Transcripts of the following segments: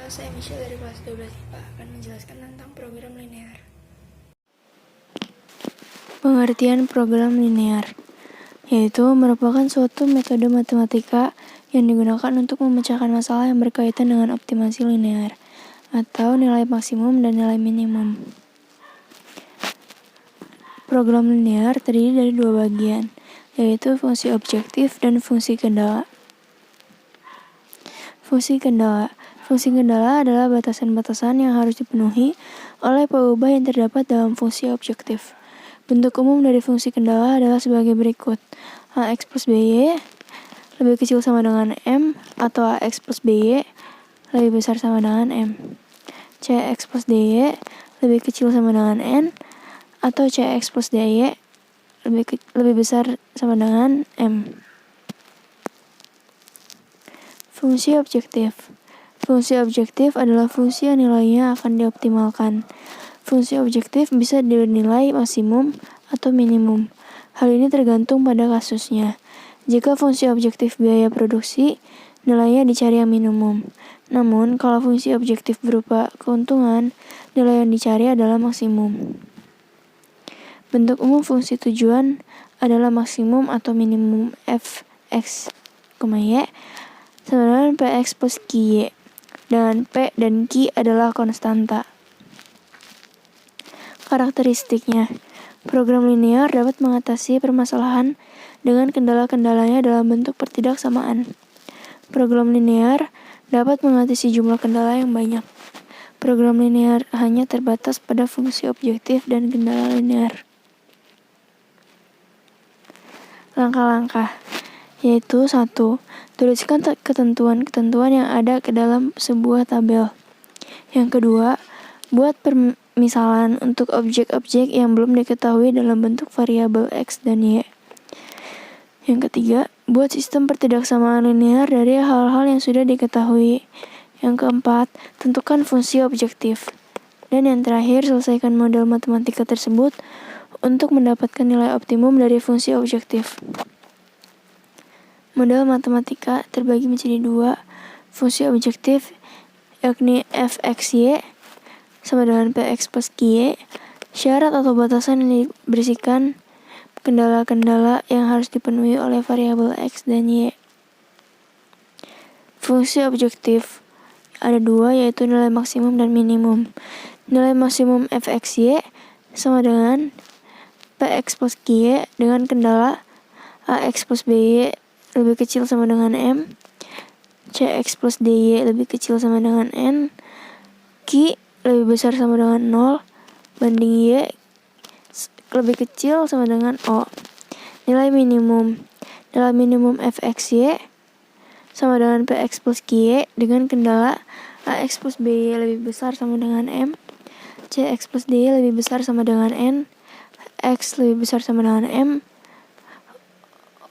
Saya Michelle dari kelas 12 IPA akan menjelaskan tentang program linear. Pengertian program linear yaitu merupakan suatu metode matematika yang digunakan untuk memecahkan masalah yang berkaitan dengan optimasi linear atau nilai maksimum dan nilai minimum. Program linear terdiri dari dua bagian, yaitu fungsi objektif dan fungsi kendala. Fungsi kendala adalah batasan-batasan yang harus dipenuhi oleh peubah yang terdapat dalam fungsi objektif. Bentuk umum dari fungsi kendala adalah sebagai berikut. AX plus BY lebih kecil sama dengan M, atau AX plus BY lebih besar sama dengan M. CX plus DY lebih kecil sama dengan N, atau CX plus DY lebih besar sama dengan M. Fungsi objektif. Fungsi objektif adalah fungsi yang nilainya akan dioptimalkan. Fungsi objektif bisa bernilai maksimum atau minimum. Hal ini tergantung pada kasusnya. Jika fungsi objektif biaya produksi, nilainya dicari yang minimum. Namun, kalau fungsi objektif berupa keuntungan, nilai yang dicari adalah maksimum. Bentuk umum fungsi tujuan adalah maksimum atau minimum f(x, y) sama dengan px plus qy, dan p dan q adalah konstanta. Karakteristiknya, program linear dapat mengatasi permasalahan dengan kendala-kendalanya dalam bentuk pertidaksamaan. Program linear dapat mengatasi jumlah kendala yang banyak. Program linear hanya terbatas pada fungsi objektif dan kendala linear. Langkah-langkah yaitu 1. Tuliskan ketentuan-ketentuan yang ada ke dalam sebuah tabel. Yang kedua, buat permisalan untuk objek-objek yang belum diketahui dalam bentuk variabel X dan Y. Yang ketiga, buat sistem pertidaksamaan linear dari hal-hal yang sudah diketahui. Yang keempat, tentukan fungsi objektif. Dan yang terakhir, selesaikan model matematika tersebut untuk mendapatkan nilai optimum dari fungsi objektif. Model matematika terbagi menjadi dua, fungsi objektif yakni fxy sama dengan px plus qy, syarat atau batasan yang diberisikan kendala-kendala yang harus dipenuhi oleh variabel x dan y. Fungsi objektif ada dua, yaitu nilai maksimum dan minimum. Nilai maksimum fxy sama dengan px plus qy dengan kendala ax plus by lebih kecil sama dengan M, CX plus DY lebih kecil sama dengan N, Q lebih besar sama dengan 0, banding Y lebih kecil sama dengan O. Nilai minimum fxy sama dengan px plus qy dengan kendala ax plus by lebih besar sama dengan M, CX plus DY lebih besar sama dengan N, X lebih besar sama dengan M,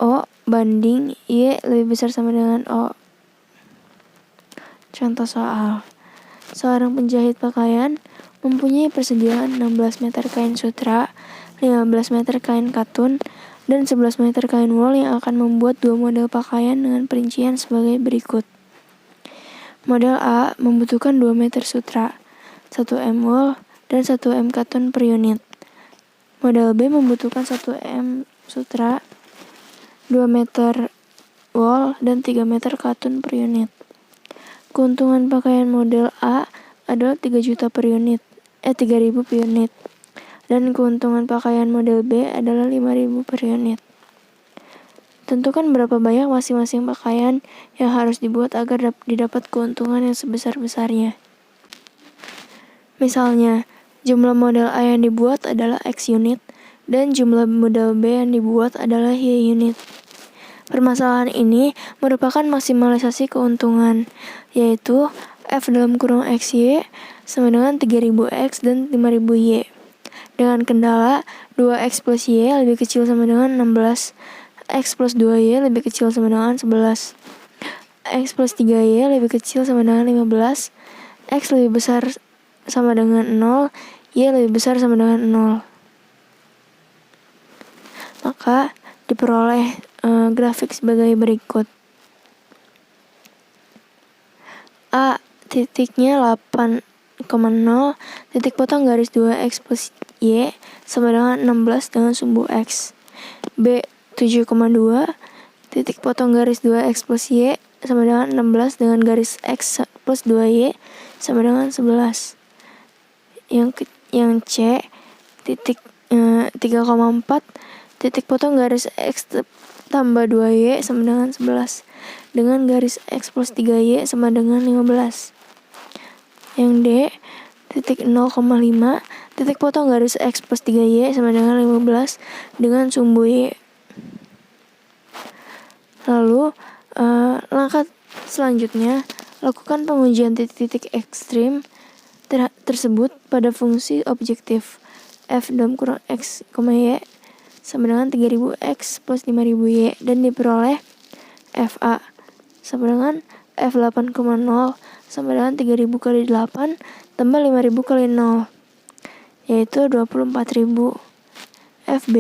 O banding Y lebih besar sama dengan O. Contoh soal. Seorang penjahit pakaian mempunyai persediaan 16 meter kain sutra, 15 meter kain katun, dan 11 meter kain wol yang akan membuat dua model pakaian dengan perincian sebagai berikut. Model A membutuhkan 2 meter sutra, 1 m wol, dan 1 m katun per unit. Model B membutuhkan 1 m sutra, 2 meter wol, dan 3 meter katun per unit. Keuntungan pakaian model A adalah 3 juta per unit, 3.000 per unit. Dan keuntungan pakaian model B adalah 5.000 per unit. Tentukan berapa banyak masing-masing pakaian yang harus dibuat agar didapat keuntungan yang sebesar-besarnya. Misalnya, jumlah model A yang dibuat adalah X unit, dan jumlah model B yang dibuat adalah Y unit. Permasalahan ini merupakan maksimalisasi keuntungan, yaitu F dalam kurung XY sama dengan 3000X dan 5000Y. Dengan kendala 2X plus Y lebih kecil sama dengan 16, X plus 2Y lebih kecil sama dengan 11, X plus 3Y lebih kecil sama dengan 15, X lebih besar sama dengan 0, Y lebih besar sama dengan 0. Maka diperoleh grafik sebagai berikut. A. titiknya 8,0, titik potong garis 2x plus y sama dengan 16 dengan sumbu x. B 7,2, titik potong garis 2x plus y sama dengan 16 dengan garis x plus 2y sama dengan 11. Yang C titik 3,4, titik potong garis x tambah 2y sama dengan 11 dengan garis x plus 3y sama dengan 15. Yang D titik 0,5, titik potong garis x plus 3y sama dengan 15 dengan sumbu y. Lalu langkah selanjutnya, lakukan pengujian titik-titik ekstrim tersebut pada fungsi objektif f dalam kurung x, y sama dengan 3000x plus 5000y dan diperoleh fa sama dengan f 8,0 sama dengan 3000 kali 8 tambah 5000 kali 0 yaitu 24.000. fb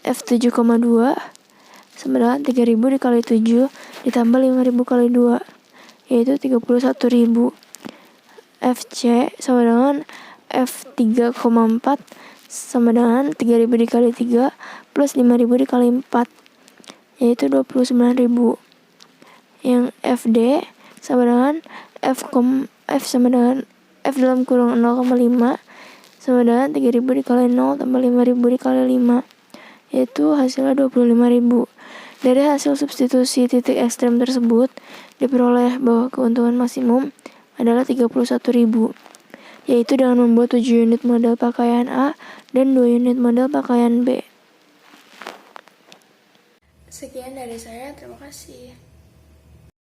f 7,2 sama dengan 3000 dikali 7 ditambah 5000 kali 2 yaitu 31.000. fc sama dengan f 3,4 sama dengan 3000 dikali 3 plus 5000 dikali 4 yaitu 29.000. Yang fd sama dengan f sama dengan f dalam kurung 0,5 sama dengan 3000 dikali 0 tambah 5000 dikali 5 yaitu hasilnya 25.000. Dari hasil substitusi titik ekstrem tersebut diperoleh bahwa keuntungan maksimum adalah 31.000, yaitu dengan membuat 7 unit model pakaian A dan 2 unit model pakaian B. Sekian dari saya, terima kasih.